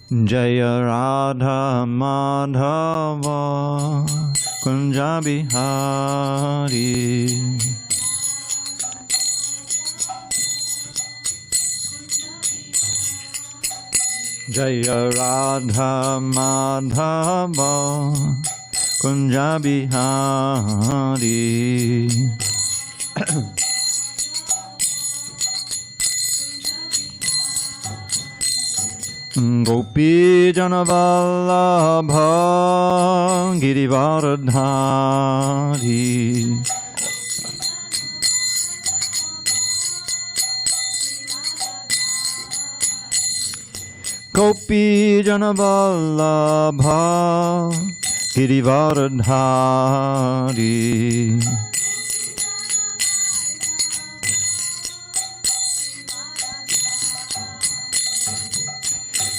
Jaya Radha Madhava Kunja Bihari. Jaya Radha Madhava Kunja Bihari. Gopi Janavallabha Girivaradhari. Gopi Janavallabha Girivaradhari.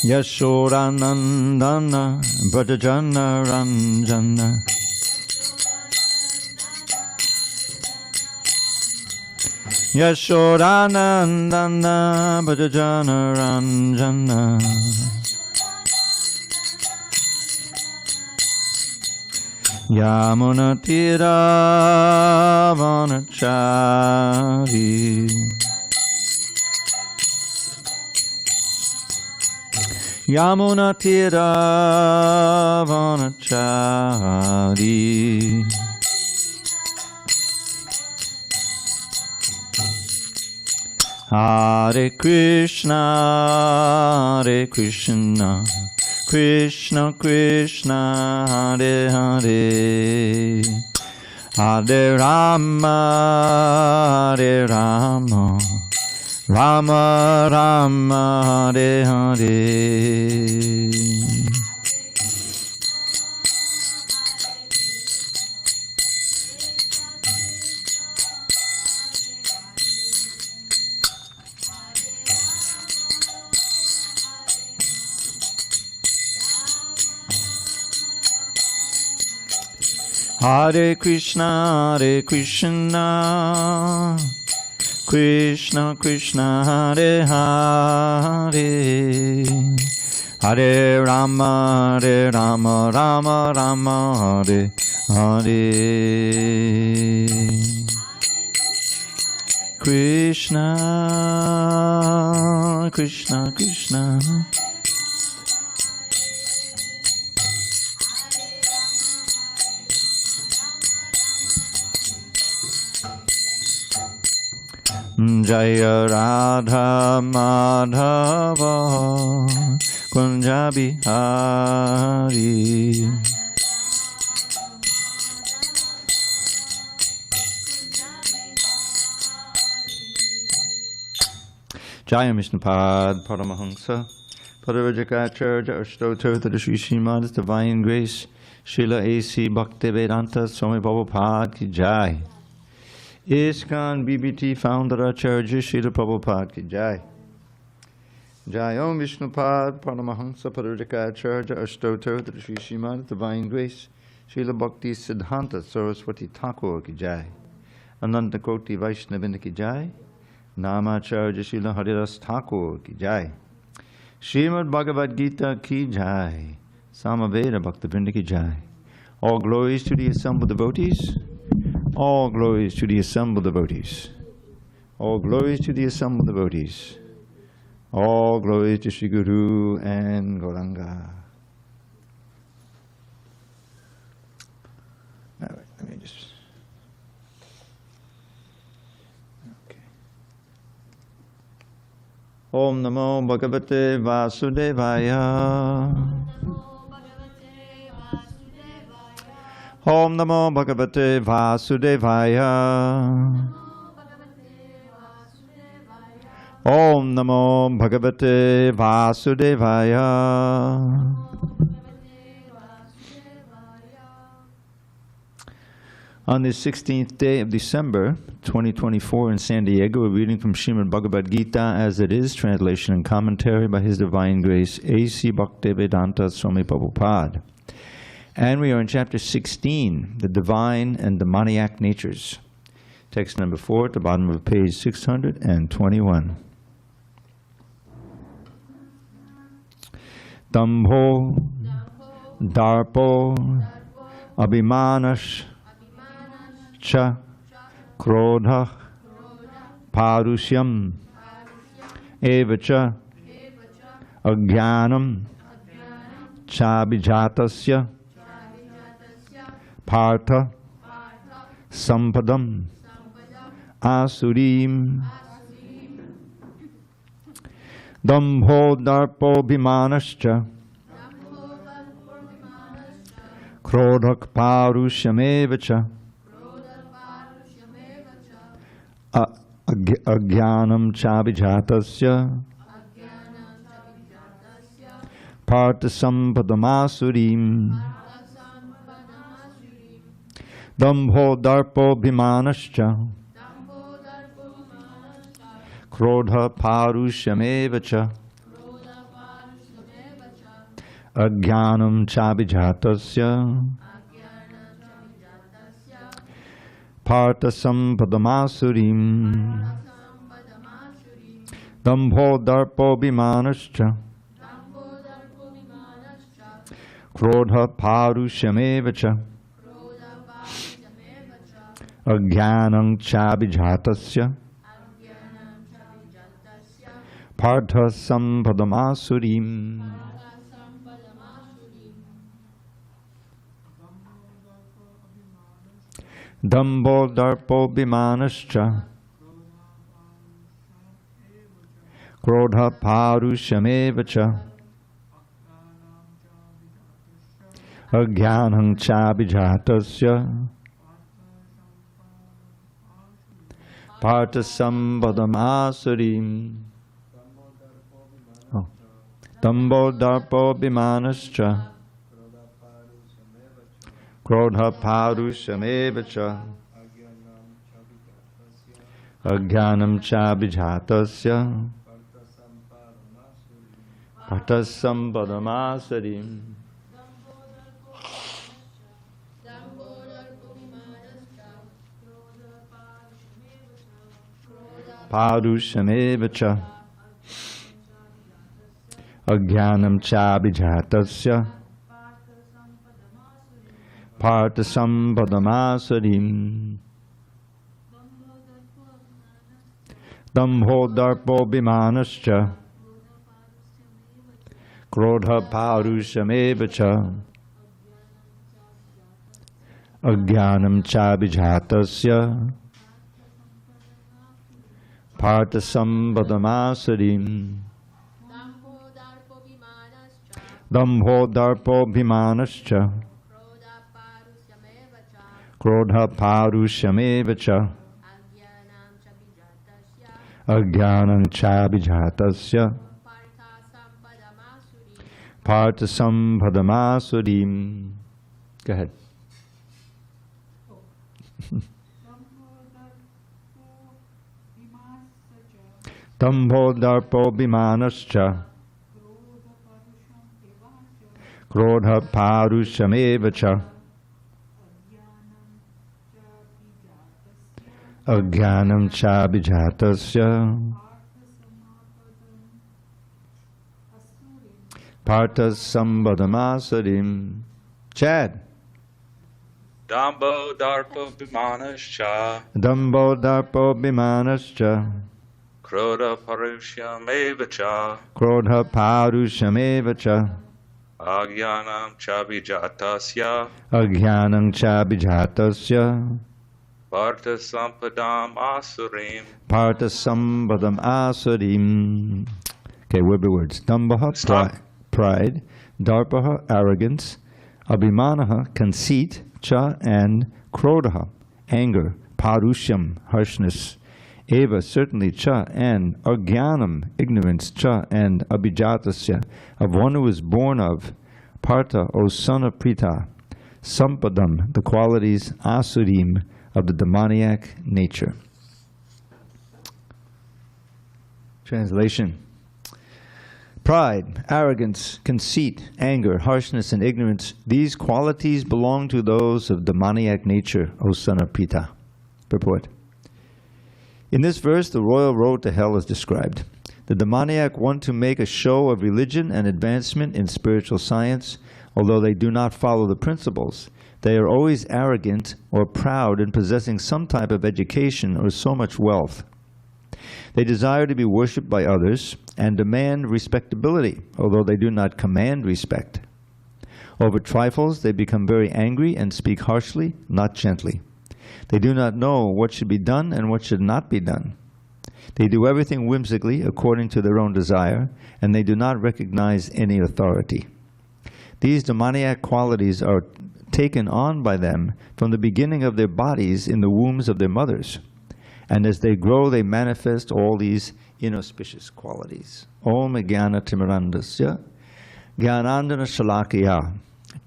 Yashodanandana Brajajana Ranjana. Yashodanandana Brajajana Ranjana. Yamunatira Vanachari. Yamunatira Vanachari. Hare Krishna, Hare Krishna, Krishna Krishna, Hare Hare, Hare Rama, Hare Rama, Rama Rama, Hare Hare. Hare Krishna, Hare Krishna, Krishna Krishna, Hare Hare, Hare Rama, Hare Rama, Rama Rama, Hare Hare. Krishna, Krishna Krishna. Jaya Radha Madhava Kunja Bihari. Jaya Vishnupad Paramahansa Paravajakacharya Ashtotar to the Sri Srimad's Divine Grace Srila A.C. Bhaktivedanta Swami Prabhupada Ki Jai. ISKCON BBT Founder Acharya Srila Prabhupada Ki Jai. Jai Om Vishnupad Paramahansa Paravajakacharya Ashtotar to the Sri Srimad Divine Grace Srila Bhakti Siddhanta Saraswati Thakur Ki Jai. Ananta Koti Vaishnavinda Ki Jai. Namacharya Srila Haridas Thakur Ki Jai. Srimad Bhagavad Gita Ki Jai. Samaveda Bhaktivinoda Ki Jai. All glories to the assembled devotees. All glories to the assembled devotees. All glories to the assembled devotees. All glories to Sri Guru and Gauranga. All right, let me just... Okay. Om Namo Bhagavate Vasudevaya. Om Namo Bhagavate Vasudevaya. Om Namo Bhagavate Vasudevaya. On the 16th day of December, 2024 in San Diego, we're reading from Srimad Bhagavad Gita as it is, translation and commentary by His Divine Grace, A.C. Bhaktivedanta Swami Prabhupada. And we are in chapter 16, the divine and demoniac natures. Text number 4 at the bottom of page 621. Dambho, Darpo, Abhimanas, Cha, Krodha, Parusyam, Evacha, Ajnanam, Chabijatasya, Partha, Sampadam, Asurim, Dambho Darpo Bhimanascha, Krodhak Parushamevacha, Ajnanam Chabijatasya, Partha Sampadam Asurim, Dambho Darpo Bhimanascha, Krodha Parushamevacha, Ajnanam Chabijatasya, Partha Sampadamasurim, Dambho Darpo Bhimanascha, Krodha Parushamevacha, Ajnanam Chabijatasya, Partha Sampadamasurim. Dambho Darpo Bhimanascha, Krodha Parushamevacha, Ajnanam Chabijatasya, Partha Sampadamasurim. Dambho Darpo Bhimanascha, Krodha Parushamevacha, Ajnanam Chabijatasya, Partha Sampadamasurim. Parushamevacha, Ajnanam Chabijatasya, Partha Sampadamasurim. Dambho Darpo Bhimanascha, Krodha Parushamevacha, Ajnanam Chabijatasya, Partha Sampadamasurim. Dambho Darpo Bhimanascha, Krodha Parushamevacha, Ajnanam Chabijatasya, Partha Sampadamasurim. Go ahead. Dambho Darpo Bhimanascha, Krodha Parushamevacha, Ajnanam Chabijatasya, Partha Sampadamasurim. Chad. Dambho Darpo Bhimanascha, Dambho Darpo Bhimanascha, Krodha Parushamevacha, Krodha Parushamevacha, Ajnanam Chabijatasya, Ajnanam Chabijatasya, Partha Sampadam Asurim. Partha Sampadam Asurim. Okay, word by words. Dambha, pride. Darpaha, arrogance. Abhimanaha, conceit. Cha, and Krodha, anger. Parushyam, harshness. Eva, certainly. Cha, and Ajnanam, ignorance. Cha, and Abhijatasya, of one who is born of. Partha, O son of Pritha. Sampadam, the qualities. Asurim, of the demoniac nature. Translation. Pride, arrogance, conceit, anger, harshness, and ignorance, these qualities belong to those of demoniac nature, O son of Pritha. Purport. In this verse, the royal road to hell is described. The demoniac want to make a show of religion and advancement in spiritual science, although they do not follow the principles. They are always arrogant or proud in possessing some type of education or so much wealth. They desire to be worshipped by others and demand respectability, although they do not command respect. Over trifles, they become very angry and speak harshly, not gently. They do not know what should be done and what should not be done. They do everything whimsically according to their own desire, and they do not recognize any authority. These demoniac qualities are taken on by them from the beginning of their bodies in the wombs of their mothers. And as they grow, they manifest all these inauspicious qualities. Om Jnana Timirandasya Jnanandana Shalakya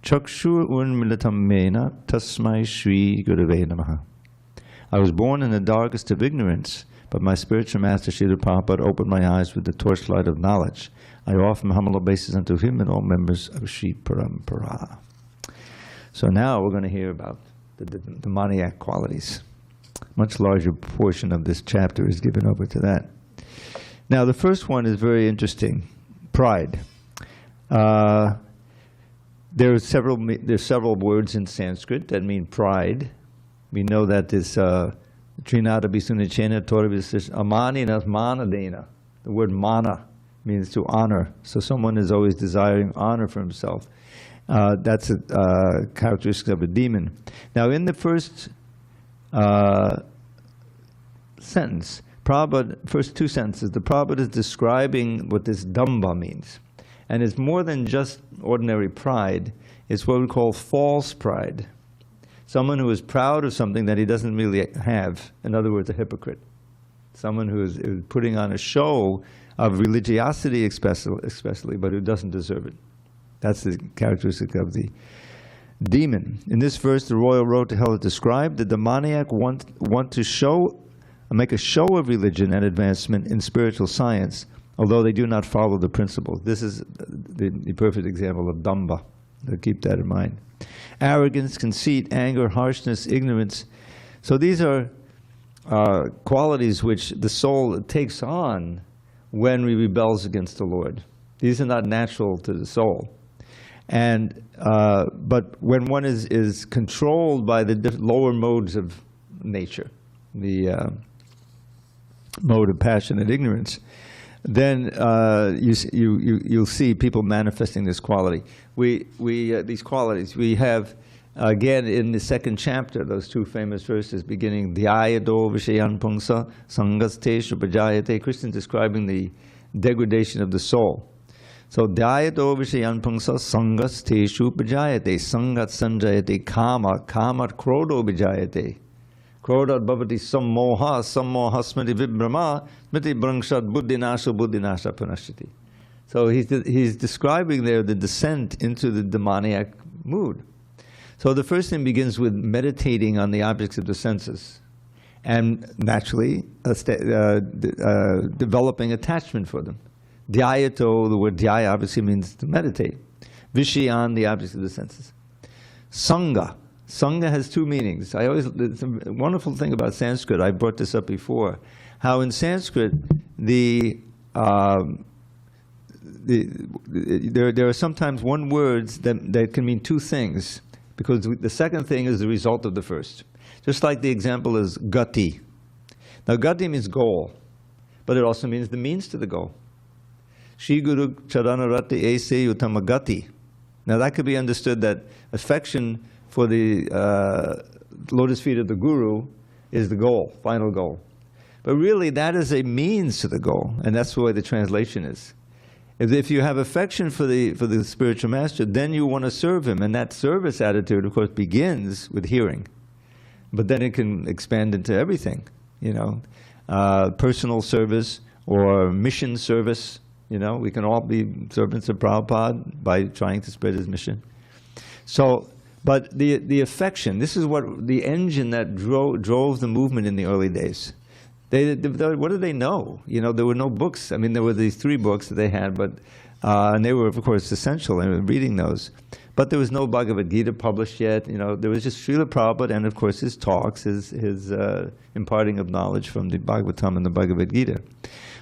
Chakshu Unmilitam Mena Tasmai Shri Gurave Namaha. I was born in the darkest of ignorance, but my spiritual master Srila Prabhupada opened my eyes with the torchlight of knowledge. I offer my humble obeisance unto him and all members of Sri Parampara. So now we're going to hear about the demoniac qualities. Much larger portion of this chapter is given over to that. Now the first one is very interesting. Pride. There's several words in Sanskrit that mean pride. We know that this Trinada Bisunachena Torabis Amani Manadena. The word mana means to honor. So someone is always desiring honor for himself. That's a characteristic of a demon. Now in the first sentence, first two sentences, the Prabhupada is describing what this damba means. And it's more than just ordinary pride. It's what we call false pride. Someone who is proud of something that he doesn't really have. In other words, a hypocrite. Someone who is putting on a show of religiosity especially, but who doesn't deserve it. That's the characteristic of the demon. In this verse, the royal road to hell is described. The demoniac want to make a show of religion and advancement in spiritual science, although they do not follow the principles. This is the perfect example of damba. So keep that in mind. Arrogance, conceit, anger, harshness, ignorance. So these are qualities which the soul takes on when we rebels against the Lord. These are not natural to the soul. And but when one is controlled by the lower modes of nature, the mode of passion and ignorance, then you'll see people manifesting this quality. These qualities we have again in the second chapter. Those two famous verses beginning Dhyayado Vishayan Pungsa Sangasteshu Bhajayate. Krishna describing the degradation of the soul. So Dhyayado Vishayan Pungsa Sangasteshu Bhajayate. Sangat Sanjayate Kama Kamat Krodo Bhajayate. Krodat bhavati sammoha smriti vibhrama smriti brangshat buddhinasha punashati. So he's describing there the descent into the demoniac mood. So the first thing begins with meditating on the objects of the senses, and naturally developing attachment for them. Dhyayato, the word dhyaya obviously means to meditate. Vishayan, the objects of the senses. Sangha. Sangha has two meanings. It's a wonderful thing about Sanskrit. I brought this up before. How in Sanskrit, there are sometimes one words that can mean two things, because the second thing is the result of the first. Just like the example is gati. Now gati means goal, but it also means the means to the goal. Shri Guru Charanarati Ese Utamagati. Now that could be understood that affection for the lotus feet of the Guru is the goal, final goal. But really that is a means to the goal, and that's the way the translation is. If you have affection for the spiritual master, then you want to serve him, and that service attitude, of course, begins with hearing. But then it can expand into everything, personal service or mission service. We can all be servants of Prabhupada by trying to spread his mission. So, but the affection, this is what the engine that drove the movement in the early days. What did they know? There were no books. I mean, there were these 3 books that they had, but and they were, of course, essential in reading those. But there was no Bhagavad Gita published yet. There was just Srila Prabhupada and, of course, his talks, his imparting of knowledge from the Bhagavatam and the Bhagavad Gita.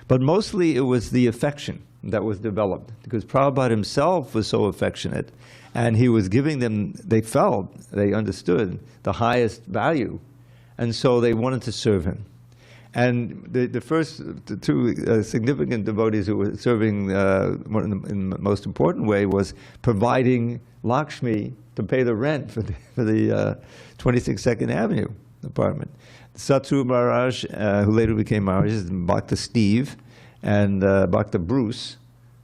But mostly it was the affection that was developed, because Prabhupada himself was so affectionate, and he was giving them, they felt, they understood the highest value, and so they wanted to serve him. And the first two significant devotees who were serving in the most important way was providing Lakshmi to pay the rent for the 26 Second Avenue apartment. Satru Maharaj, who later became Maharaj, is Bhakta Steve, and Bhakta Bruce,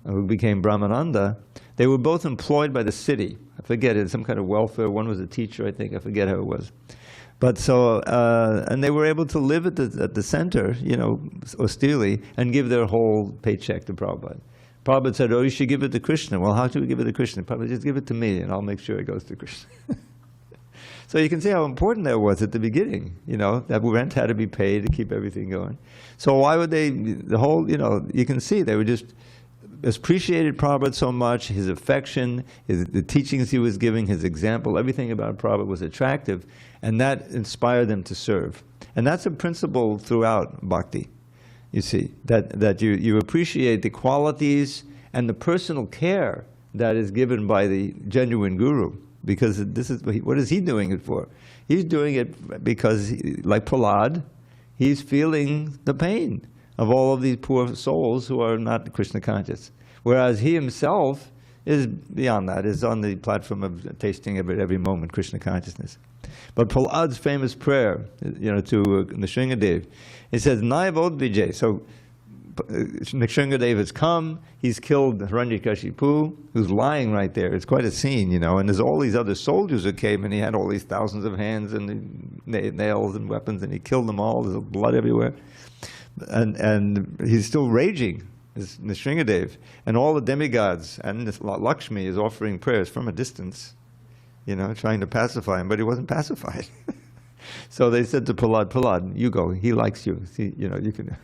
who became Brahmananda. They were both employed by the city. I forget it, some kind of welfare. One was a teacher, I think. I forget how it was. But so, and they were able to live at the center, you know, austerely, and give their whole paycheck to Prabhupada. Prabhupada said, oh, you should give it to Krishna. Well, how should we give it to Krishna? Prabhupada, just give it to me, and I'll make sure it goes to Krishna. So you can see how important that was at the beginning, you know, that rent had to be paid to keep everything going. So why would they, the whole, you know, you can see they were just appreciated Prabhupada so much, his affection, the teachings he was giving, his example, everything about Prabhupada was attractive, and that inspired them to serve. And that's a principle throughout bhakti, you see, that you appreciate the qualities and the personal care that is given by the genuine guru, because this is, what is he doing it for? He's doing it because, like Prahlad, he's feeling the pain of all of these poor souls who are not Krishna conscious. Whereas he himself is beyond that, is on the platform of tasting of it every moment, Krishna consciousness. But Prahlad's famous prayer, you know, to Nrsingadev, it says, Naivod Vijay. So Nrsingadev has come, he's killed Hiranyakashipu, who's lying right there. It's quite a scene, you know, and there's all these other soldiers who came, and he had all these thousands of hands and nails and weapons, and he killed them all. There's blood everywhere. And he's still raging, this Nrsingadev, and all the demigods, and this Lakshmi is offering prayers from a distance, you know, trying to pacify him, but he wasn't pacified. So they said to Prahlad, Prahlad, you go, he likes you. See, you know, you can.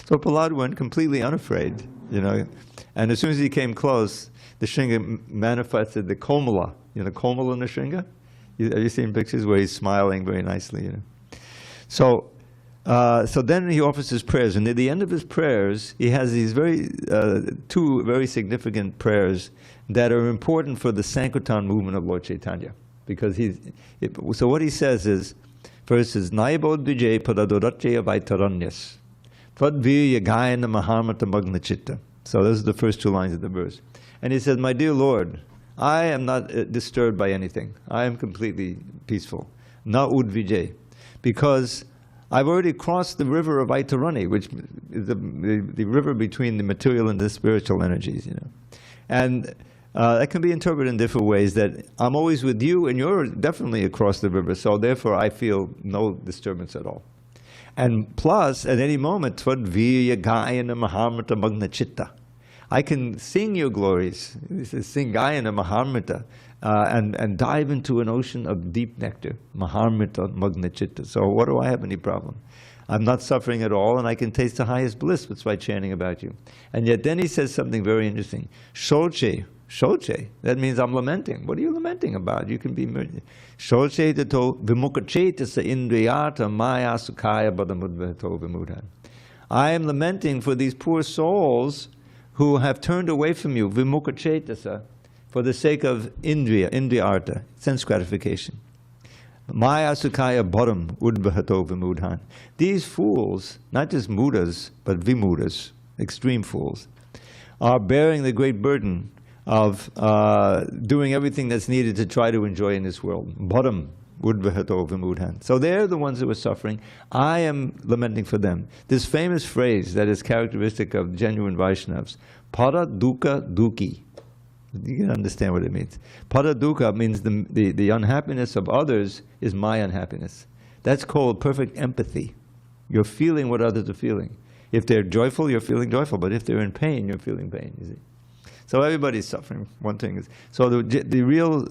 So Prahlad went completely unafraid, you know, and as soon as he came close, the Nrsinga manifested the Komala, you know, Komala Nrsinga? Have you seen pictures where he's smiling very nicely, you know? So then he offers his prayers, and at the end of his prayers, he has these two very significant prayers that are important for the Sankirtan movement of Lord Chaitanya. Because so what he says is, first is, Naibod Vijay Padadoratya Vaitaranyas, Tvadvirya Gayana Mahamata Magna Chitta. So those are the first two lines of the verse. And he says, my dear Lord, I am not disturbed by anything. I am completely peaceful. Na ud Vijay. Because I've already crossed the river of Vaitarani, which is the river between the material and the spiritual energies, you know. And that can be interpreted in different ways, that I'm always with you and you're definitely across the river, so therefore I feel no disturbance at all. And plus, at any moment, Tvadvirya Gayana Mahamrita Magna Chitta. I can sing your glories, sing Gayana Mahamrita, and dive into an ocean of deep nectar, Mahamrita Magna Chitta. So what do I have any problem? I'm not suffering at all, and I can taste the highest bliss by chanting about you. And yet then he says something very interesting. Shoche, shoche, that means I'm lamenting. What are you lamenting about? You can be shoche tato vimukachetasa indriyata maya sukhaya badamudvato vimudhan. I am lamenting for these poor souls who have turned away from you, vimukachetasa, for the sake of indriyarta, sense gratification. Maya sukhaya bodam udvahato vimudhan. These fools, not just mudas, but vimudas, extreme fools, are bearing the great burden of doing everything that's needed to try to enjoy in this world. Bodam udvahato vimudhan. So they're the ones who are suffering. I am lamenting for them. This famous phrase that is characteristic of genuine Vaishnavas, para dukkha dukhi. You can understand what it means. Para dukkha means the unhappiness of others is my unhappiness. That's called perfect empathy. You're feeling what others are feeling. If they're joyful, you're feeling joyful. But if they're in pain, you're feeling pain, you see. So everybody's suffering. One thing is, so the real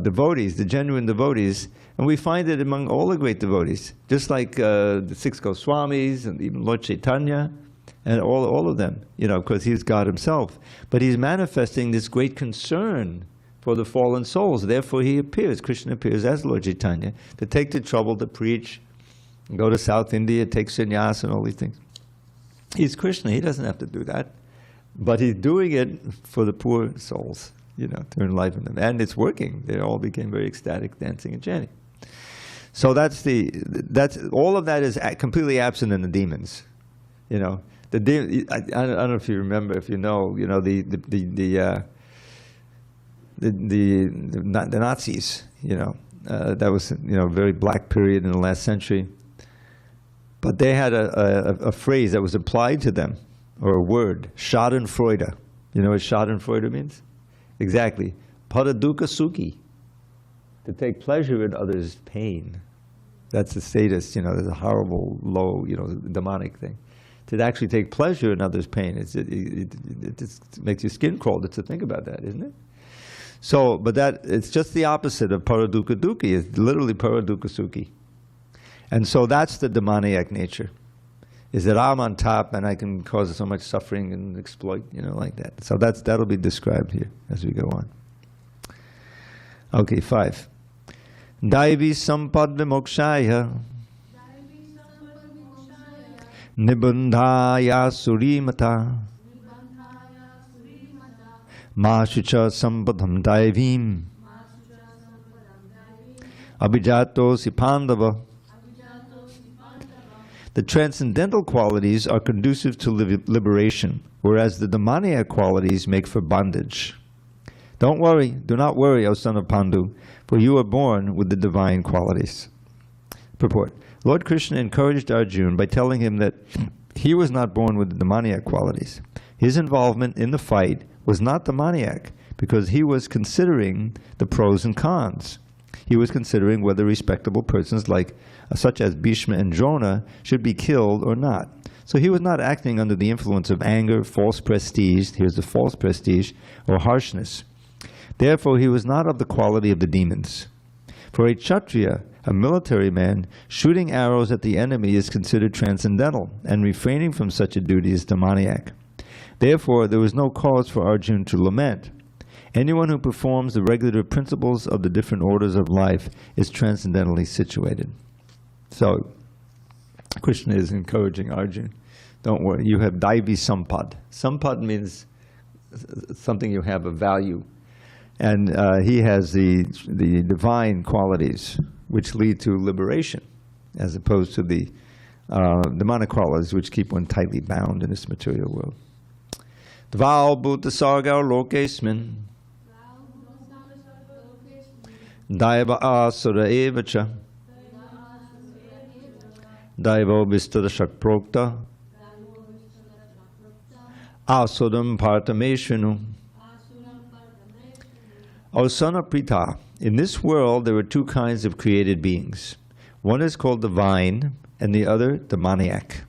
devotees, the genuine devotees, and we find it among all the great devotees, just like the six Goswamis and even Lord Chaitanya, and all of them, you know, because he's God himself. But he's manifesting this great concern for the fallen souls. Therefore he appears, Krishna appears as Lord Chaitanya, to take the trouble to preach, go to South India, take sannyas and all these things. He's Krishna. He doesn't have to do that. But he's doing it for the poor souls, to enliven them. And it's working. They all became very ecstatic, dancing and chanting. So that's all of that is completely absent in the demons. I don't know if you remember, if you know, the Nazis, that was, a very black period in the last century. But they had a phrase that was applied to them, or a word, Schadenfreude. You know what Schadenfreude means? Exactly. Paradukkha sukhi, to take pleasure in others' pain. That's the status, there's a horrible, low, demonic thing. To actually take pleasure in others' pain, it just makes your skin crawl to think about that, isn't it? So, but it's just the opposite of paradukkha dukhi. It's literally paradukkha sukhi. And so that's the demoniac nature, is that I'm on top and I can cause so much suffering and exploit, like that. So that'll be described here as we go on. Okay, 5. Daivi sampad vimokshaya nibandhaya surimata mashucha sampadham daivim abhijato sipandava. The transcendental qualities are conducive to liberation, whereas the demoniac qualities make for bondage. Don't worry, do not worry, O son of Pandu, for you are born with the divine qualities. Purport. Lord Krishna encouraged Arjuna by telling him that he was not born with the demoniac qualities. His involvement in the fight was not demoniac, because he was considering the pros and cons. He was considering whether respectable persons such as Bhishma and Drona should be killed or not. So he was not acting under the influence of anger, false prestige, here's the false prestige, or harshness. Therefore, he was not of the quality of the demons. For a Kshatriya, a military man, shooting arrows at the enemy is considered transcendental, and refraining from such a duty is demoniac. Therefore, there was no cause for Arjuna to lament. Anyone who performs the regulative principles of the different orders of life is transcendentally situated. So, Krishna is encouraging Arjuna, don't worry, you have Daivi Sampad. Sampad means something you have of value. And he has the divine qualities which lead to liberation, as opposed to the demonic qualities which keep one tightly bound in this material world. Dval bhuta sargar lokesmin daiva asura evacha daivo vistara shakprokta asuram partameshvinu. O son of Pritha, in this world there are two kinds of created beings. One is called divine, and the other demoniac.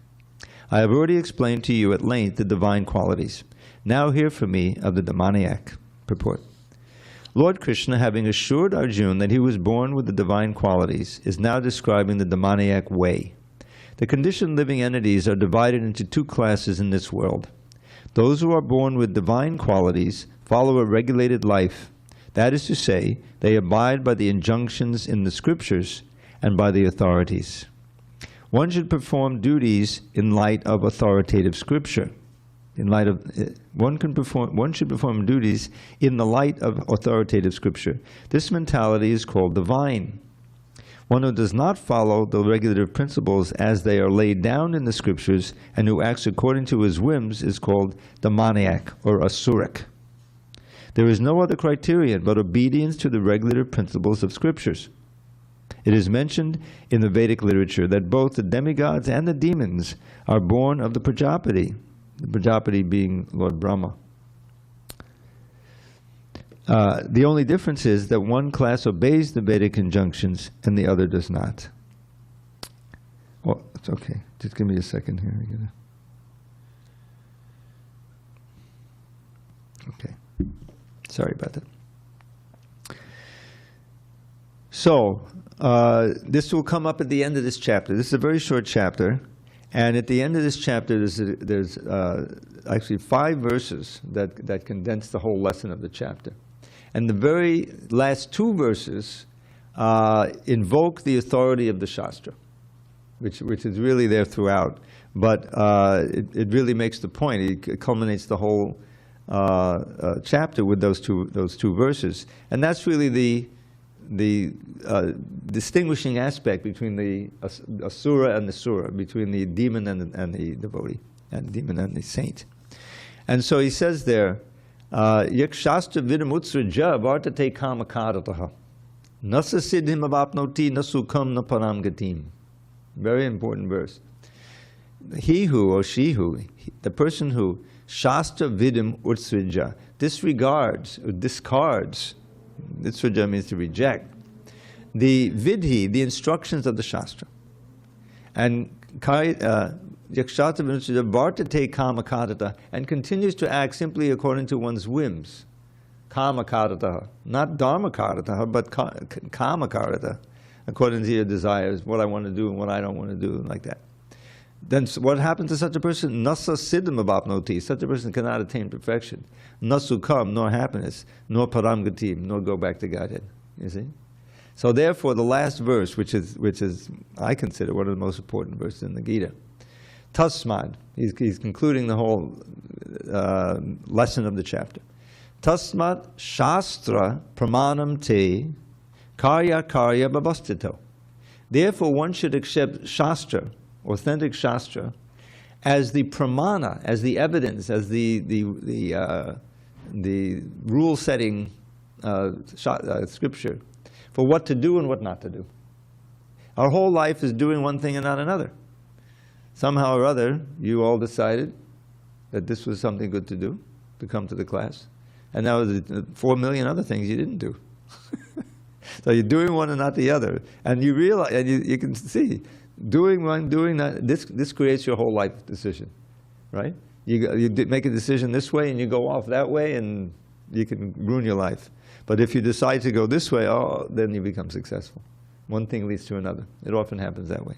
I have already explained to you at length the divine qualities. Now hear from me of the demoniac. Purport. Lord Krishna, having assured Arjuna that he was born with the divine qualities, is now describing the demoniac way. The conditioned living entities are divided into two classes in this world. Those who are born with divine qualities follow a regulated life. That is to say, they abide by the injunctions in the scriptures and by the authorities. One should perform duties in light of authoritative scripture. One should perform duties in the light of authoritative scripture. This mentality is called divine. One who does not follow the regulative principles as they are laid down in the scriptures and who acts according to his whims is called demoniac or asuric. There is no other criterion but obedience to the regulative principles of scriptures. It is mentioned in the Vedic literature that both the demigods and the demons are born of the Prajapati being Lord Brahma. The only difference is that one class obeys the Vedic injunctions and the other does not. Well, it's okay. Just give me a second here. Okay. Sorry about that. So, this will come up at the end of this chapter. This is a very short chapter. And at the end of this chapter, there's actually 5 verses that condense the whole lesson of the chapter. And the very last 2 verses invoke the authority of the Shastra. which is really there throughout. But it really makes the point. It culminates the whole chapter with those two verses, and that's really the distinguishing aspect between the asura and the sura, between the demon and the devotee, and the demon and the saint. And so he says there, yak shastra vidamutsraja vartate kamakarataha nasa siddhim avapnoti nasukam na param gatim. Very important verse. He who, or she who, the person who shastra vidim utsrija, disregards or discards, utsrija means to reject, the vidhi, the instructions of the shastra, and yakshata vidim vartate kamakarata, and continues to act simply according to one's whims. Kamakarata, not dharmakarata, but kamakarata, according to your desires, what I want to do and what I don't want to do, like that. Then what happens to such a person? Nasa siddham abapnoti. Such a person cannot attain perfection. Nasukam, nor happiness, nor paramgatim, nor go back to Godhead. You see? So therefore, the last verse, which is I consider one of the most important verses in the Gita, Tasmad, he's concluding the whole lesson of the chapter. Tasmat shastra pramanam te karya babastito. Therefore, one should accept shastra, authentic shastra, as the pramana, as the evidence, as the rule-setting scripture for what to do and what not to do. Our whole life is doing one thing and not another. Somehow or other, you all decided that this was something good to do, to come to the class, and now there's 4 million other things you didn't do. So you're doing one and not the other, and you realize, and you can see, doing one, doing that, this creates your whole life decision, right? You make a decision this way and you go off that way, and you can ruin your life. But if you decide to go this way, then you become successful. One thing leads to another. It often happens that way.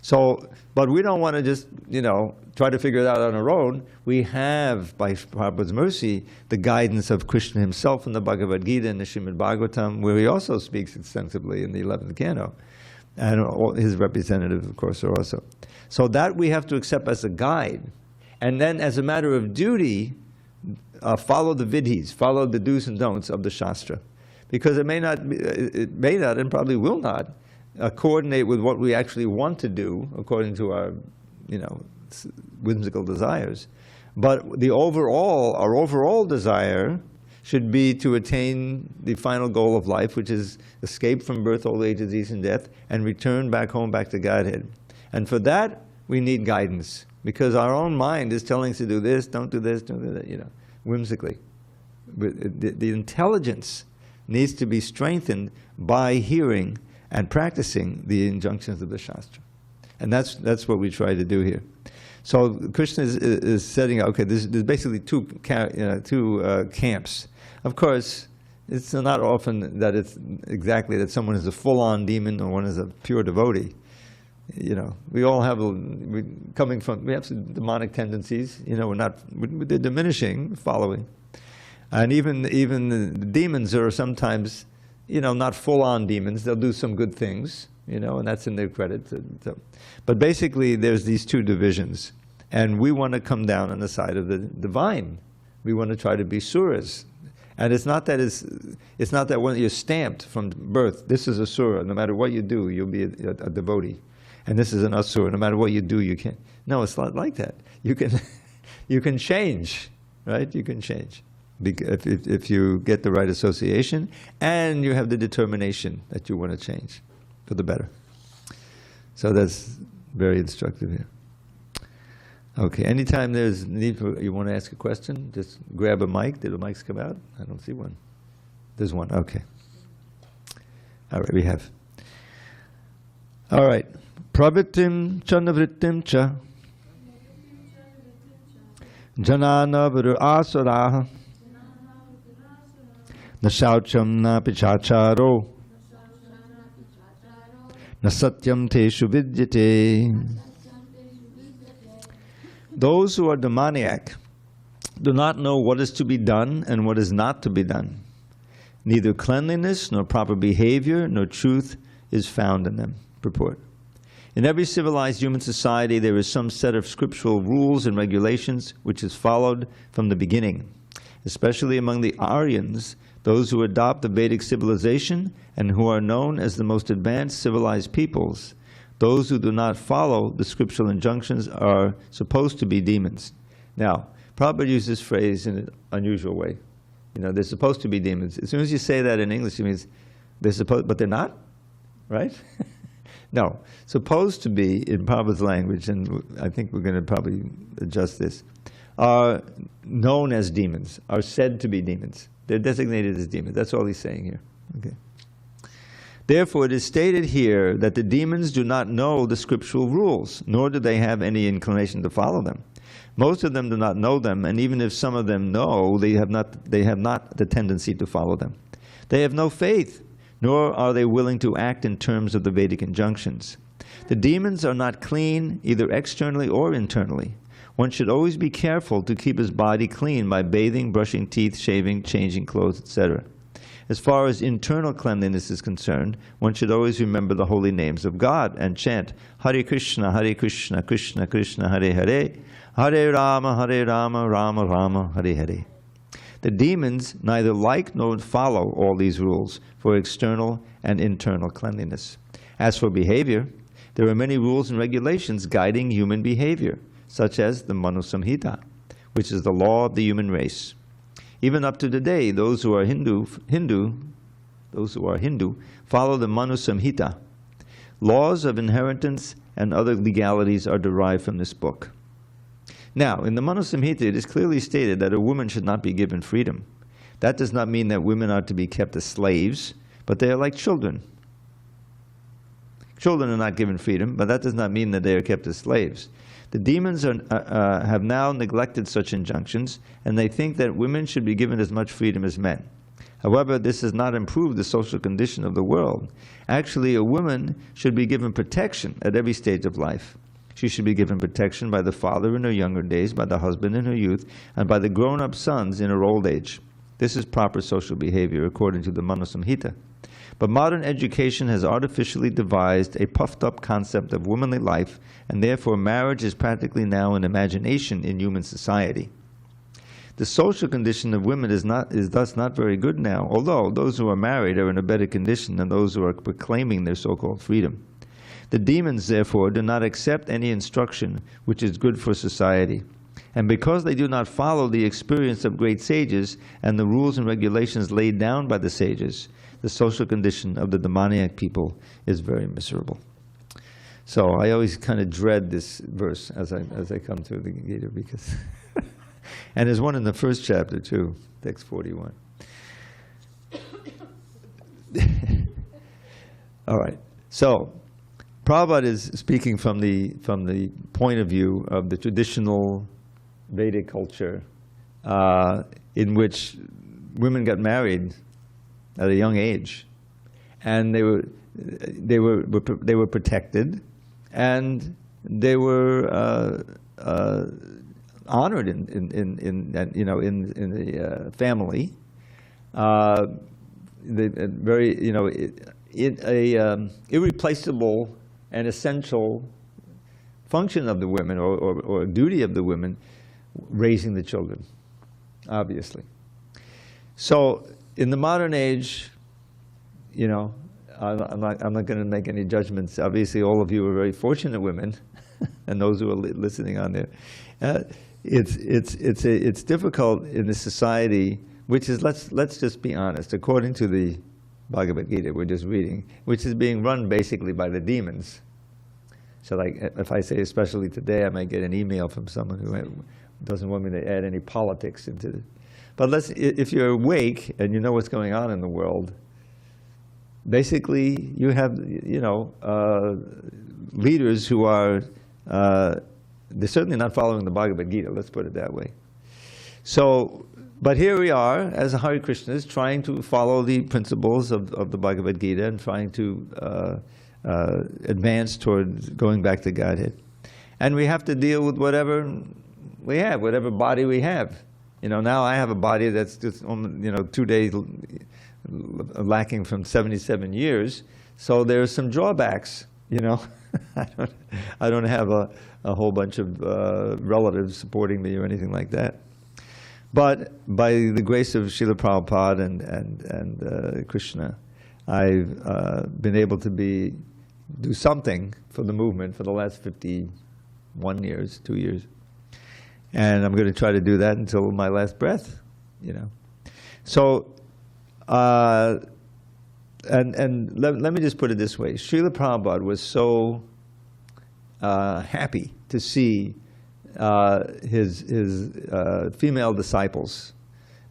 So, but we don't want to just, try to figure it out on our own. We have, by Prabhupada's mercy, the guidance of Krishna himself in the Bhagavad Gita and the Srimad Bhagavatam, where he also speaks extensively in the 11th canto. And his representative, of course, are also. So that we have to accept as a guide. And then as a matter of duty, follow the vidhis, follow the do's and don'ts of the Shastra. Because it may not and probably will not coordinate with what we actually want to do according to our, whimsical desires. But our overall desire should be to attain the final goal of life, which is escape from birth, old age, disease, and death, and return back home, back to Godhead. And for that, we need guidance, because our own mind is telling us to do this, don't do that, whimsically. But the intelligence needs to be strengthened by hearing and practicing the injunctions of the Shastra. And that's what we try to do here. So Krishna is setting out, okay, there's basically two camps. Of course, it's not often that it's exactly that someone is a full-on demon or one is a pure devotee. We all have, we have some demonic tendencies, they're diminishing, following. And even the demons are sometimes, not full-on demons. They'll do some good things, and that's in their credit. So. But basically, there's these two divisions. And we want to come down on the side of the divine. We want to try to be suras. And it's not that when you're stamped from birth, this is a sura. No matter what you do, you'll be a devotee. And this is an asura. No matter what you do, you can't. No, it's not like that. You can change, right? You can change. If you get the right association and you have the determination that you want to change for the better. So that's very instructive here. Okay, anytime there's need for, you want to ask a question, just grab a mic. Did the mics come out? I don't see one. There's one, okay. All right, we have. All right. Pravittim cha navrittim cha janana viru asuraha na shaucham na pichacharo na satyam teshu vidyate. Those who are demoniac do not know what is to be done and what is not to be done. Neither cleanliness nor proper behavior nor truth is found in them. Purport. In every civilized human society, there is some set of scriptural rules and regulations which is followed from the beginning, especially among the Aryans, those who adopt the Vedic civilization and who are known as the most advanced civilized peoples. Those who do not follow the scriptural injunctions are supposed to be demons. Now, Prabhupada uses this phrase in an unusual way. You know, they're supposed to be demons. As soon as you say that in English, it means they're supposed, but they're not, right? No, supposed to be, in Prabhupada's language, and I think we're going to probably adjust this, are known as demons, are said to be demons. They're designated as demons. That's all he's saying here. Okay. Therefore, it is stated here that the demons do not know the scriptural rules, nor do they have any inclination to follow them. Most of them do not know them, and even if some of them know, they have not the tendency to follow them. They have no faith, nor are they willing to act in terms of the Vedic injunctions. The demons are not clean, either externally or internally. One should always be careful to keep his body clean by bathing, brushing teeth, shaving, changing clothes, etc. As far as internal cleanliness is concerned, one should always remember the holy names of God and chant Hare Krishna, Krishna Krishna, Hare Hare, Hare Rama, Rama Rama, Hare Hare. The demons neither like nor follow all these rules for external and internal cleanliness. As for behavior, there are many rules and regulations guiding human behavior, such as the Manu Samhita, which is the law of the human race. Even up to today, those who are Hindu follow the Manu Samhita. Laws of inheritance and other legalities are derived from this book. Now, in the Manu Samhita, it is clearly stated that a woman should not be given freedom. That does not mean that women are to be kept as slaves, but they are like children. Children are not given freedom, but that does not mean that they are kept as slaves. The demons have now neglected such injunctions, and they think that women should be given as much freedom as men. However, this has not improved the social condition of the world. Actually, a woman should be given protection at every stage of life. She should be given protection by the father in her younger days, by the husband in her youth, and by the grown-up sons in her old age. This is proper social behavior according to the Manu Samhita. But modern education has artificially devised a puffed-up concept of womanly life, and therefore marriage is practically now an imagination in human society. The social condition of women is thus not very good now, although those who are married are in a better condition than those who are proclaiming their so-called freedom. The demons, therefore, do not accept any instruction which is good for society. And because they do not follow the experience of great sages and the rules and regulations laid down by the sages, the social condition of the demoniac people is very miserable. So I always kind of dread this verse as I come through the Gita, because and there's one in the first chapter too, text 41. All right. So Prabhupada is speaking from the point of view of the traditional Vedic culture, in which women got married at a young age, and they were protected, and they were honored in the family. Irreplaceable and essential function of the women, or duty of the women, raising the children, obviously. So in the modern age, you know, I'm not going to make any judgments. Obviously, all of you are very fortunate women, and those who are listening on there. It's difficult in the society, which is, let's just be honest, according to the Bhagavad Gita we're just reading, which is being run basically by the demons. So, like, if I say especially today, I might get an email from someone who doesn't want me to add any politics into it. But if you're awake and you know what's going on in the world, basically you have, leaders who are, they're certainly not following the Bhagavad Gita, let's put it that way. So, but here we are, as Hare Krishnas, trying to follow the principles of the Bhagavad Gita and trying to advance toward going back to Godhead. And we have to deal with whatever we have, whatever body we have. You know, now I have a body that's just, 2 days lacking from 77 years. So there's some drawbacks, you know. I don't have a whole bunch of relatives supporting me or anything like that. But by the grace of Srila Prabhupada and Krishna, I've been able to do something for the movement for the last 51 years, 2 years. And I'm going to try to do that until my last breath, you know. So, and let me just put it this way. Srila Prabhupada was so happy to see his female disciples,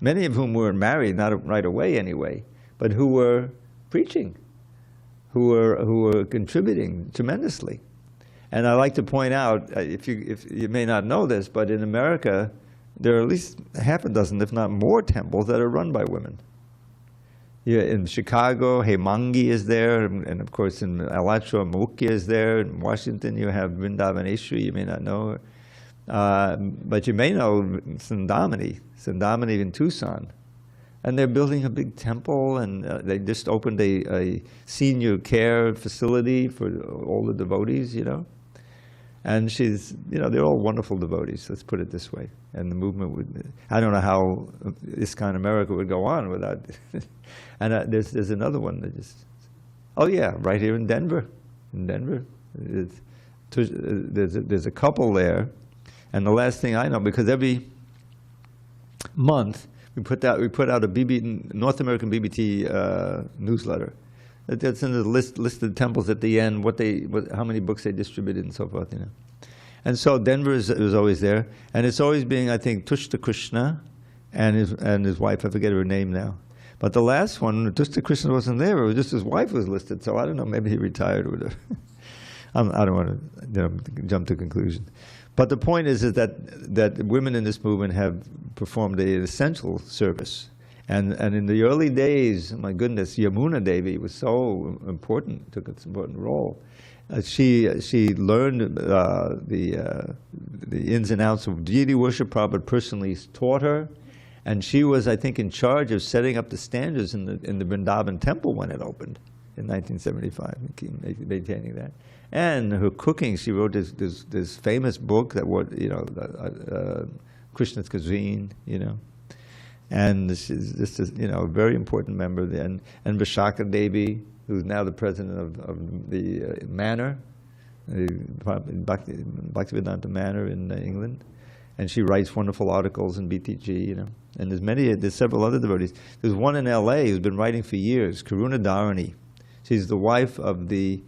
many of whom were married, not right away anyway, but who were preaching, who were contributing tremendously. And I like to point out, if you may not know this, but in America, there are at least half a dozen, if not more, temples that are run by women. Yeah, in Chicago, Hemangi is there, and of course in Alachua, Mukya is there. In Washington, you have Vrindavaneshwari, you may not know her. But you may know Sundamani in Tucson. And they're building a big temple, and they just opened a senior care facility for all the devotees, you know. And she's, you know, they're all wonderful devotees, let's put it this way. And the movement would, I don't know how ISKCON America would go on without, and there's another one that just, oh yeah, right here in Denver. There's a couple there, and the last thing I know, because every month we put out a North American BBT newsletter. That's in the list of temples at the end, how many books they distributed and so forth, you know. And so Denver is always there, and it's always being, I think, Tushta Krishna and his wife. I forget her name now. But the last one, Tushta Krishna wasn't there. It was just his wife was listed. So I don't know. Maybe he retired or whatever. I don't want to jump to conclusions. But the point is that women in this movement have performed an essential service. And in the early days, my goodness, Yamuna Devi was so important, took an important role. She learned the ins and outs of deity worship. Prabhupada personally taught her, and she was, I think, in charge of setting up the standards in the Vrindavan temple when it opened in 1975, maintaining that. And her cooking, she wrote this famous book that Krishna's Cuisine, you know. And this is a very important member. And Vishaka Devi, who's now the president of the Manor, the Bhaktivedanta Manor in England, and she writes wonderful articles in BTG, you know. And there's several other devotees. There's one in L.A. who's been writing for years, Karuna Dharani. She's the wife of the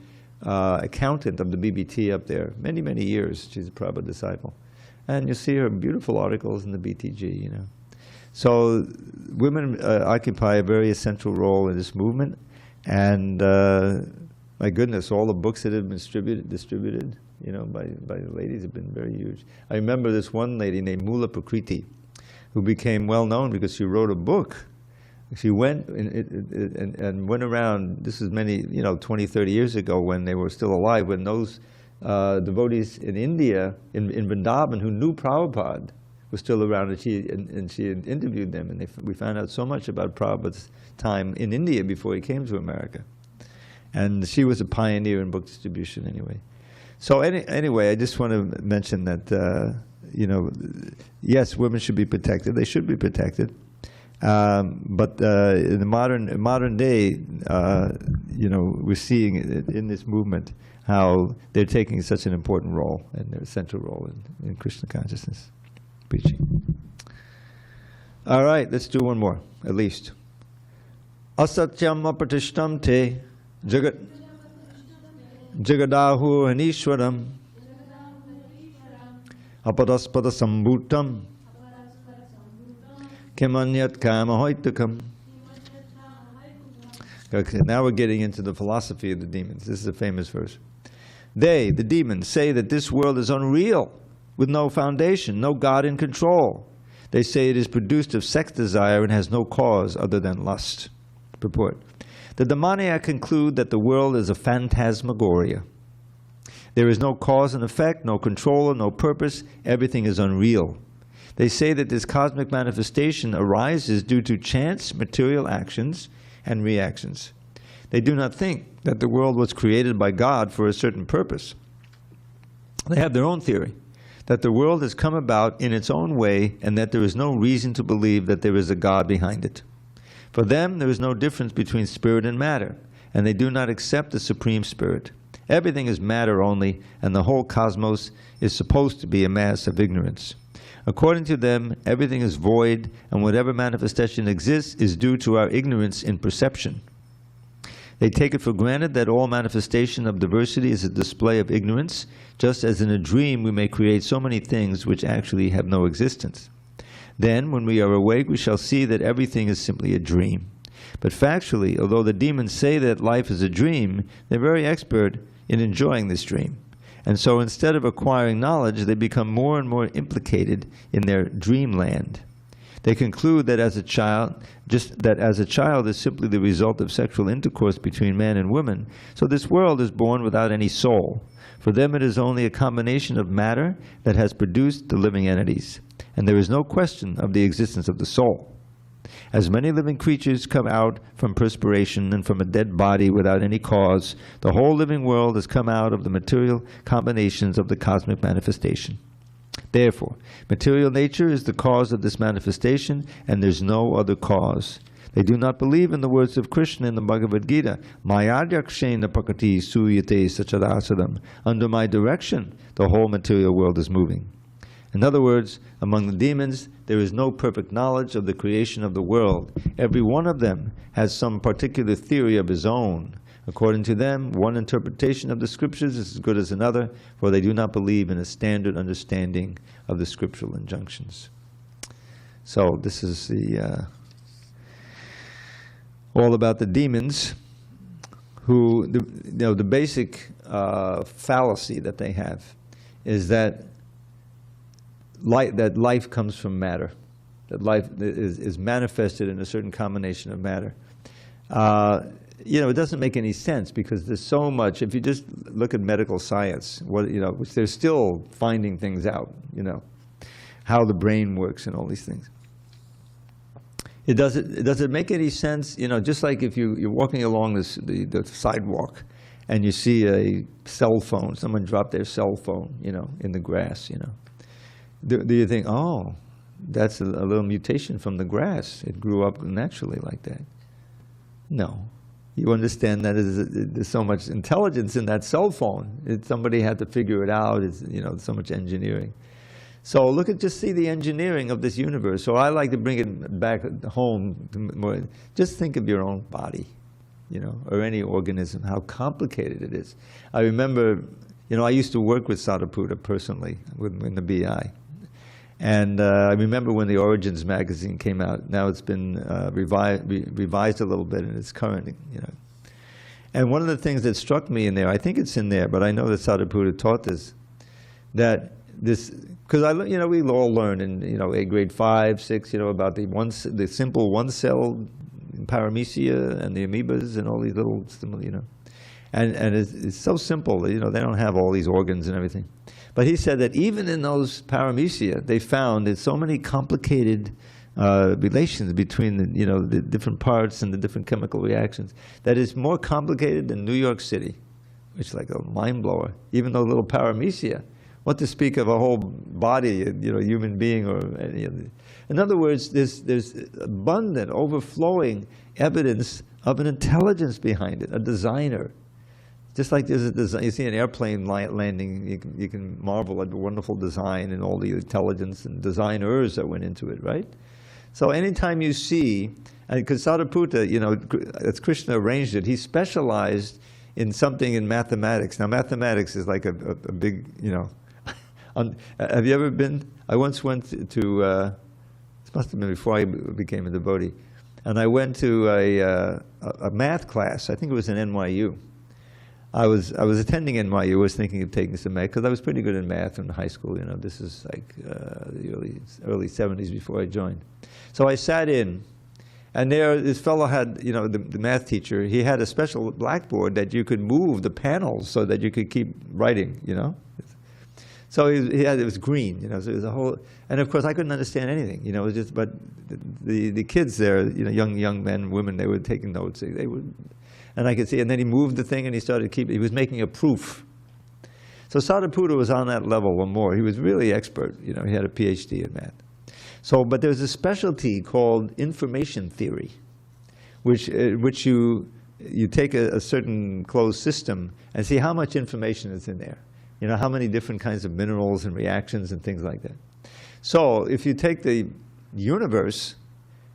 accountant of the BBT up there, many years. She's a Prabhupada disciple, and you see her beautiful articles in the BTG, you know. So women occupy a very essential role in this movement, and my goodness, all the books that have been distributed, you know, by the ladies have been very huge. I remember this one lady named Mula Prakriti, who became well known because she wrote a book. She went and went around. This is 20, 30 years ago when they were still alive, when those devotees in India, in Vrindavan, who knew Prabhupada, was still around, and she had interviewed them, and we found out so much about Prabhupada's time in India before he came to America. And she was a pioneer in book distribution anyway. So anyway, I just want to mention that, yes, women should be protected. They should be protected. But in the modern day, we're seeing in this movement how they're taking such an important role and their central role in Krishna consciousness. Preaching. All right, let's do one more, at least. Asatyam apratishtam te jagadahu anishwaram aparaspada sambhutam kimanyat kamahoitakam. Okay, now we're getting into the philosophy of the demons. This is a famous verse. They, the demons, say that this world is unreal, with no foundation, no God in control. They say it is produced of sex desire and has no cause other than lust. Purport. The demoniac conclude that the world is a phantasmagoria. There is no cause and effect, no controller, no purpose. Everything is unreal. They say that this cosmic manifestation arises due to chance material actions and reactions. They do not think that the world was created by God for a certain purpose. They have their own theory, that the world has come about in its own way and that there is no reason to believe that there is a God behind it. For them, there is no difference between spirit and matter, and they do not accept the Supreme Spirit. Everything is matter only, and the whole cosmos is supposed to be a mass of ignorance. According to them, everything is void, and whatever manifestation exists is due to our ignorance in perception. They take it for granted that all manifestation of diversity is a display of ignorance, just as in a dream we may create so many things which actually have no existence. Then, when we are awake, we shall see that everything is simply a dream. But factually, although the demons say that life is a dream, they're very expert in enjoying this dream. And so instead of acquiring knowledge, they become more and more implicated in their dreamland. They conclude that as a child is simply the result of sexual intercourse between man and woman, so this world is born without any soul. For them it is only a combination of matter that has produced the living entities, and there is no question of the existence of the soul. As many living creatures come out from perspiration and from a dead body without any cause, the whole living world has come out of the material combinations of the cosmic manifestation. Therefore, material nature is the cause of this manifestation, and there's no other cause. They do not believe in the words of Krishna in the Bhagavad Gita, Mayadhyakshena prakati suyate sachadasadam. Under my direction, the whole material world is moving. In other words, among the demons, there is no perfect knowledge of the creation of the world. Every one of them has some particular theory of his own. According to them, one interpretation of the scriptures is as good as another, for they do not believe in a standard understanding of the scriptural injunctions. So this is all about the demons, who the basic fallacy that they have is that life comes from matter, that life is manifested in a certain combination of matter. It doesn't make any sense because there's so much. If you just look at medical science, which they're still finding things out, how the brain works and all these things. Does it make any sense? Just like if you're walking along the sidewalk and you see a cell phone, someone dropped their cell phone, in the grass, Do you think, oh, that's a little mutation from the grass? It grew up naturally like that. No. You understand that there's so much intelligence in that cell phone. Somebody had to figure it out. It's, so much engineering. So just see the engineering of this universe. So I like to bring it back home. Just think of your own body, or any organism, how complicated it is. I remember, I used to work with Sadhaputta personally in the BI. And I remember when the Origins magazine came out. Now it's been revised a little bit, and it's current, And one of the things that struck me in there, I think it's in there, but I know that Sadhaputta taught this, that this, because we all learn in grade 5, 6, about the simple one-cell paramecia and the amoebas and all these little, and it's so simple. They don't have all these organs and everything. But he said that even in those paramecia, they found that so many complicated relations between the different parts and the different chemical reactions that is more complicated than New York City, which is like a mind blower. Even though little paramecia, what to speak of a whole body, human being or any of the. In other words, there's abundant, overflowing evidence of an intelligence behind it, a designer. Just like there's a design, you see an airplane landing, you can marvel at the wonderful design and all the intelligence and designers that went into it, right? So anytime you see, because Sadhaputta, as Krishna arranged it, he specialized in something in mathematics. Now mathematics is like a big, have you ever been? I once went to this must have been before I became a devotee, and I went to a math class. I think it was in NYU. I was attending NYU. I was thinking of taking some math because I was pretty good in math in high school. This is like the early 70s before I joined. So I sat in, and there this fellow had, the math teacher. He had a special blackboard that you could move the panels so that you could keep writing. So it was green. So it was a whole. And of course, I couldn't understand anything. It was just. But the kids there, young men, women, they were taking notes. They would. And I could see, and then he moved the thing and he started he was making a proof. So Sariputta was on that level or more. He was really expert, he had a PhD in that. So, but there's a specialty called information theory, which you take a certain closed system and see how much information is in there. How many different kinds of minerals and reactions and things like that. So if you take the universe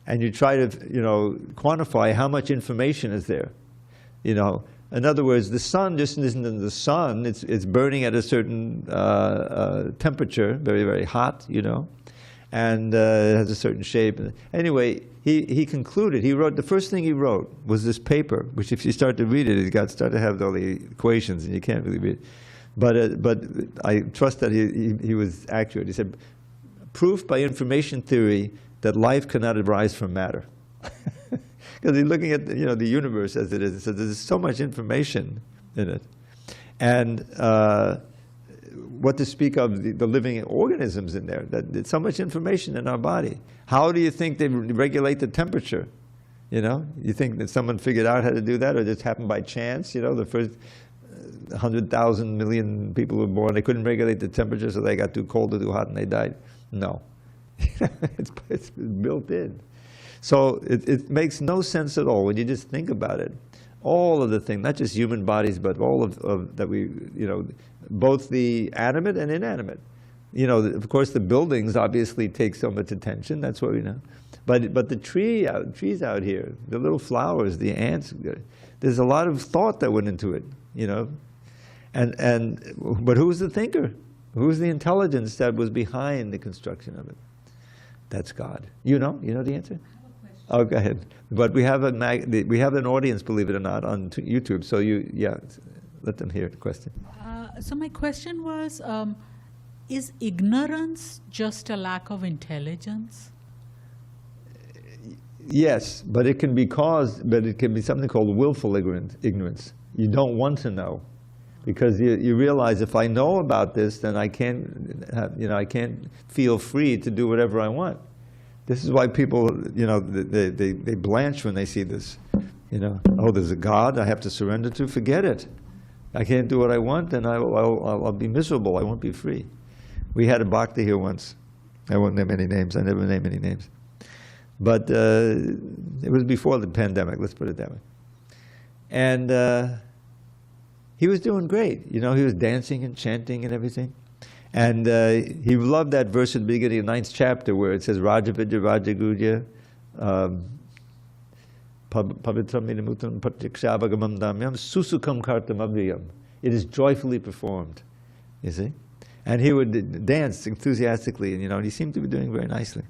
and you try to, quantify how much information is there, in other words, the sun just isn't in the sun. It's burning at a certain temperature, very, very hot, and it has a certain shape. Anyway, he concluded, the first thing he wrote was this paper, which if you start to read it, it started to have all the equations, and you can't really read it. But I trust that he was accurate. He said, proof by information theory that life cannot arise from matter. Because he's looking at the universe as it is. So there's so much information in it. And what to speak of the living organisms in there, that there's so much information in our body. How do you think they regulate the temperature? You think that someone figured out how to do that, or just happened by chance? The first 100,000 million people were born, they couldn't regulate the temperature, so they got too cold or too hot and they died. No. It's built in. So it makes no sense at all when you just think about it. All of the things, not just human bodies, but all of that we, both the animate and inanimate. Of course, the buildings obviously take so much attention. That's what we know. But the trees out here, the little flowers, the ants, there's a lot of thought that went into it. But who's the thinker? Who's the intelligence that was behind the construction of it? That's God. You know the answer? Oh, go ahead. But we have an audience, believe it or not, on YouTube. So let them hear the question. So my question was, is ignorance just a lack of intelligence? Yes, but it can be something called willful ignorance. You don't want to know, because you realize, if I know about this, then I can't feel free to do whatever I want. This is why people, they blanch when they see this. Oh, there's a God I have to surrender to? Forget it. I can't do what I want, then I'll be miserable. I won't be free. We had a bhakti here once. I won't name any names. I never name any names. But it was before the pandemic, let's put it that way. And he was doing great. He was dancing and chanting and everything. And he loved that verse at the beginning of the 9th chapter where it says, Rajavidya Rajagudya Pavitram Minamutam Pratyakshabagamam Damyam Susukam Kartam Abhyam. It is joyfully performed, you see? And he would dance enthusiastically, and he seemed to be doing very nicely.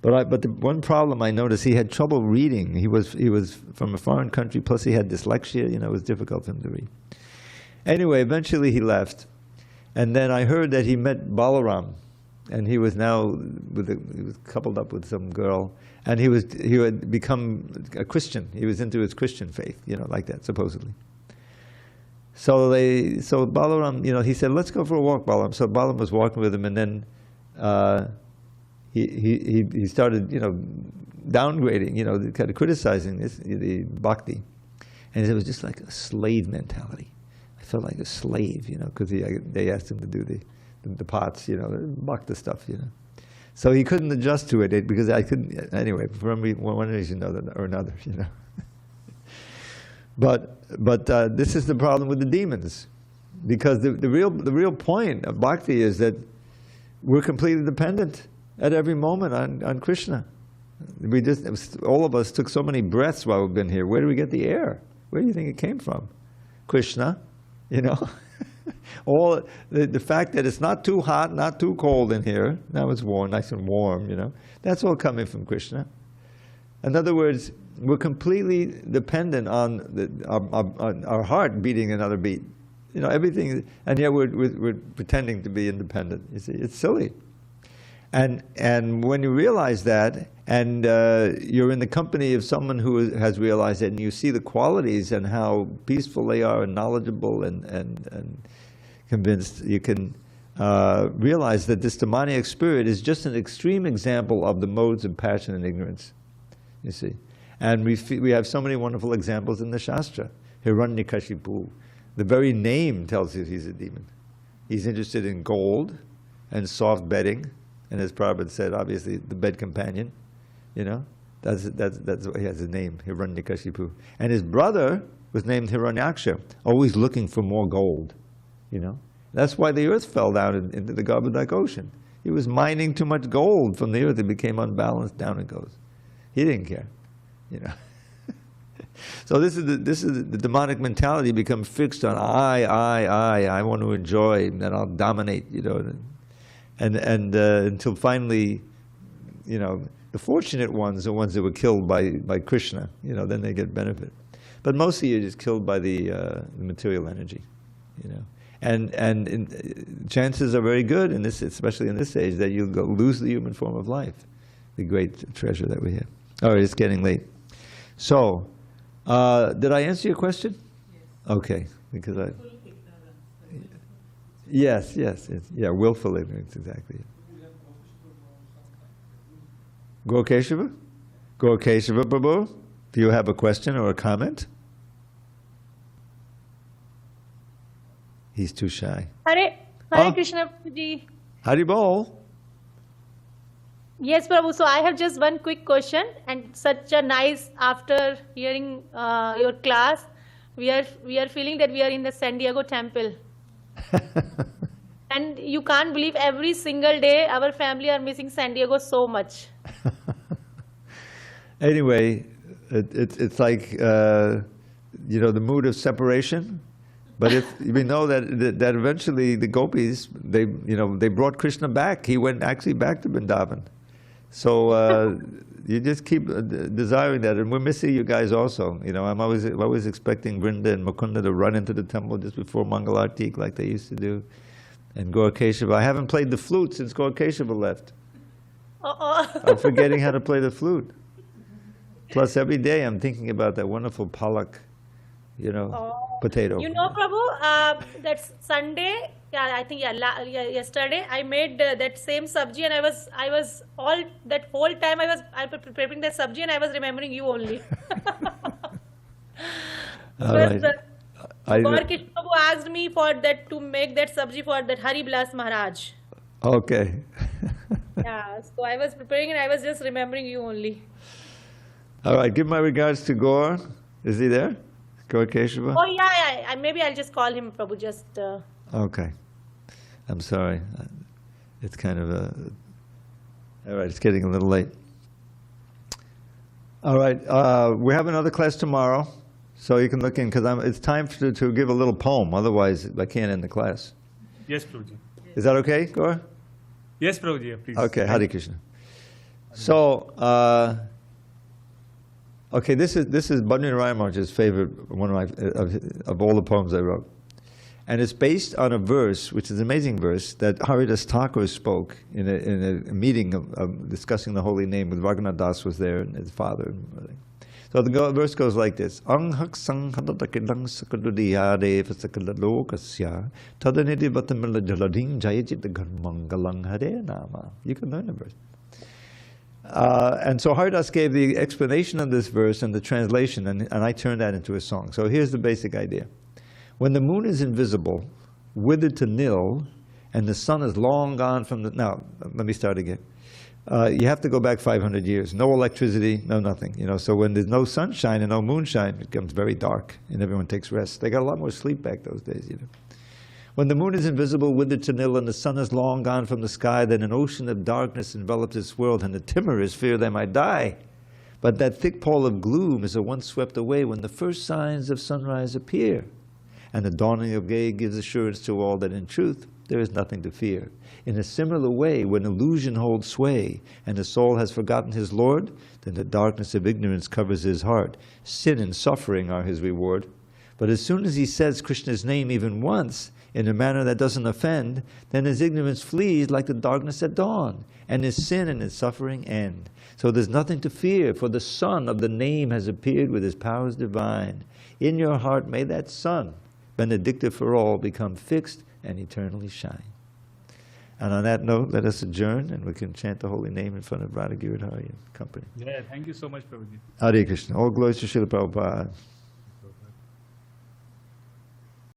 But the one problem I noticed, he had trouble reading. He was from a foreign country, plus he had dyslexia. It was difficult for him to read. Anyway, eventually he left, and then I heard that he met Balaram, and he was now he was coupled up with some girl, and he had become a Christian. He was into his Christian faith, like that supposedly. So Balaram, he said, "Let's go for a walk, Balaram." So Balaram was walking with him, and then he started, downgrading, kind of criticizing the bhakti, and it was just like a slave mentality. I felt like a slave, because they asked him to do the pots, the bhakti stuff, So he couldn't adjust to it because I couldn't. Anyway, for one reason or another, But this is the problem with the demons, because the real point of bhakti is that we're completely dependent at every moment on Krishna. All of us took so many breaths while we've been here. Where do we get the air? Where do you think it came from? Krishna, All the fact that it's not too hot, not too cold in here. Now it's warm, nice and warm. That's all coming from Krishna. In other words, we're completely dependent on our heart beating another beat. Everything, and yet we're pretending to be independent. You see, it's silly. And when you realize that, and you're in the company of someone who has realized it, and you see the qualities and how peaceful they are, and knowledgeable, and convinced, you can realize that this demoniac spirit is just an extreme example of the modes of passion and ignorance. You see, and we have so many wonderful examples in the Shastra. Hiranyakashipu. The very name tells you he's a demon. He's interested in gold and soft bedding, and as Prabhupada said, obviously the bed companion, you know, that's why he has a name, Hiranyakashipu. And his brother was named Hiranyaksha, always looking for more gold, you know. That's why the earth fell down into the Godavardak Ocean. He was mining too much gold from the earth, it became unbalanced, down it goes. He didn't care, you know. So this is the demonic mentality becomes fixed on I want to enjoy, and I'll dominate, you know, and until finally, you know, the fortunate ones are ones that were killed by Krishna, you know, then they get benefit. But mostly you're just killed by the material energy, you know. And chances are very good in this, especially in this age, that you'll lose the human form of life, the great treasure that we have. All right, it's getting late. So, did I answer your question? Yes. Okay, because I. Yes, yeah, willful ignorance, exactly. Gaur-Keshava? Gaur-Keshava Prabhu, do you have a question or a comment? He's too shy. Hare Krishna Prabhuji. Hari Bol. Yes, Prabhu. So I have just one quick question, and such a nice, after hearing your class, we are feeling that we are in the San Diego temple. And you can't believe every single day our family are missing San Diego so much. Anyway, it's like, you know, the mood of separation. But if we know that eventually the gopis, they brought Krishna back. He went actually back to Vrindavan. So you just keep desiring that, and we're missing you guys also. You know, I'm always expecting Vrinda and Mukunda to run into the temple just before Mangalartik like they used to do. And Gaur-Keshava, I haven't played the flute since Gaur-Keshava left. I'm forgetting how to play the flute. Plus, every day I'm thinking about that wonderful palak, you know, potato. You know, Prabhu, that Sunday, yesterday I made that same sabji, and I was all that whole time I was preparing that sabji, and I was remembering you only. All right. Gaur-Keshava Prabhu asked me for that, to make that sabji for that Hari Bilas Maharaj. Okay. Yeah, so I was preparing and I was just remembering you only. All right, give my regards to Gaur. Is he there? Gaur-Keshava? Oh, yeah. Maybe I'll just call him, Prabhu, just... Okay. I'm sorry. It's kind of a... All right, it's getting a little late. All right, we have another class tomorrow, so you can look in, because it's time to give a little poem, otherwise I can't end the class. Yes, Prabhuji. Is that okay, Gaur? Yes, Prabhuji, please. Okay, Hare Krishna. So, okay, this is Bhadranarayana Maharaj's favorite, one of all the poems I wrote. And it's based on a verse, which is an amazing verse, that Haridas Thakur spoke in a meeting of discussing the holy name, with Raghunath Das was there, and his father. So the verse goes like this: Anghak sanghadatakilang sakadudiyade vasakalalokasya tadaniti vatamila jalading jayachit garmangalang hare nama. You can learn the verse. And so Haridas gave the explanation of this verse and the translation, and I turned that into a song. So here's the basic idea. When the moon is invisible, withered to nil, and the sun is long gone from the... Now, let me start again. You have to go back 500 years. No electricity, no nothing. You know, so when there's no sunshine and no moonshine, it becomes very dark, and everyone takes rest. They got a lot more sleep back those days, you know. When the moon is invisible, withered to nil, and the sun is long gone from the sky, then an ocean of darkness envelops this world, and the timorous fear they might die. But that thick pall of gloom is at once swept away when the first signs of sunrise appear. And the dawning of day gives assurance to all that in truth there is nothing to fear. In a similar way, when illusion holds sway, and the soul has forgotten his Lord, then the darkness of ignorance covers his heart. Sin and suffering are his reward. But as soon as he says Krishna's name even once, in a manner that doesn't offend, then his ignorance flees like the darkness at dawn, and his sin and his suffering end. So there's nothing to fear, for the sun of the name has appeared with his powers divine. In your heart may that sun, benedictive for all, become fixed and eternally shine. And on that note, let us adjourn, and we can chant the holy name in front of Radha Giridhari and company. Yeah, thank you so much, Prabhuji. Hare Krishna. All glories to Srila Prabhupada.